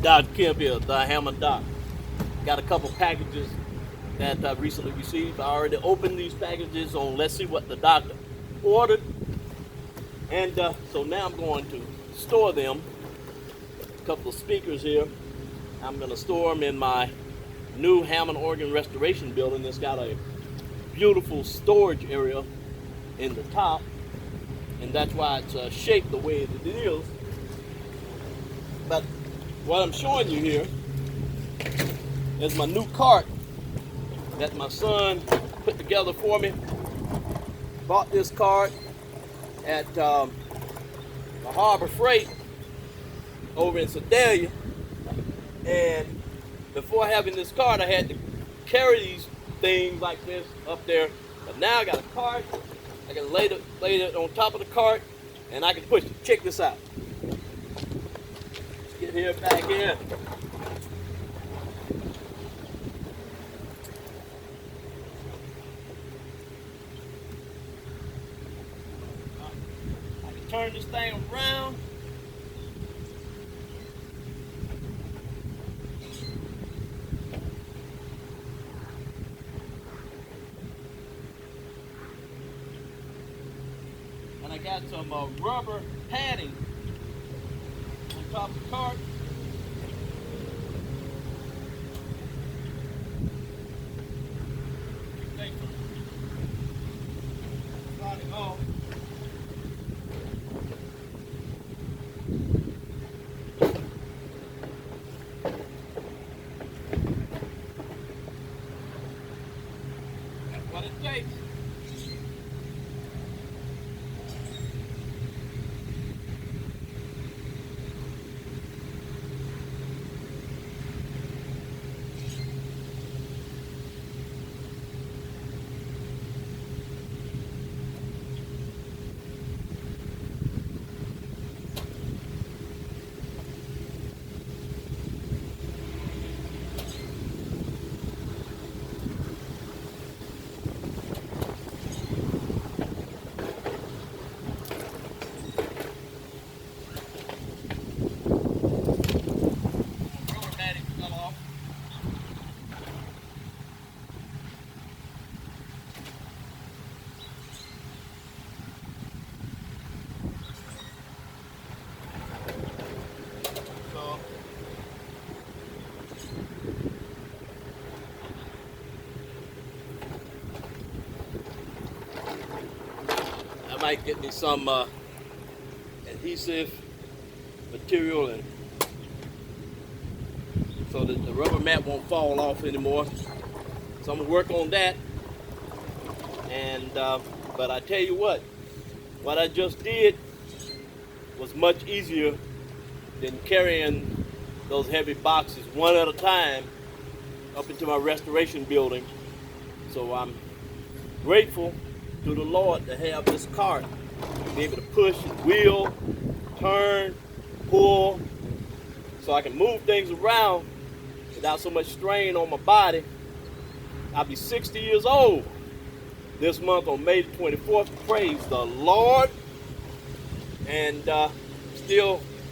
Dr. Kemp here, the Hammond Doc. Got a couple packages that I recently received. I already opened these packages on Let's See What the Doctor ordered. And so now I'm going to store them. A couple of speakers here. I'm going to store them in my new Hammond Organ Restoration building. It's got a beautiful storage area in the top. And that's why it's shaped the way it is. But what I'm showing you here is my new cart that my son put together for me. Bought this cart at the Harbor Freight over in Sedalia. And before having this cart, I had to carry these things like this up there. But now I got a cart. I can lay it on top of the cart and I can push it. Check this out. Let's get here back in. I can turn this thing around. And I got some rubber padding on top of the cart. Sliding off. That's what it takes. Rubber matting fell off. So I might get me some adhesive material and so that the rubber mat won't fall off anymore. So I'm gonna work on that. And but I tell you what I just did was much easier than carrying those heavy boxes one at a time up into my restoration building. So I'm grateful to the Lord to have this cart, to be able to push and wheel, turn, pull, so I can move things around without so much strain on my body. I'll be 60 years old this month on May the 24th. Praise the Lord. And still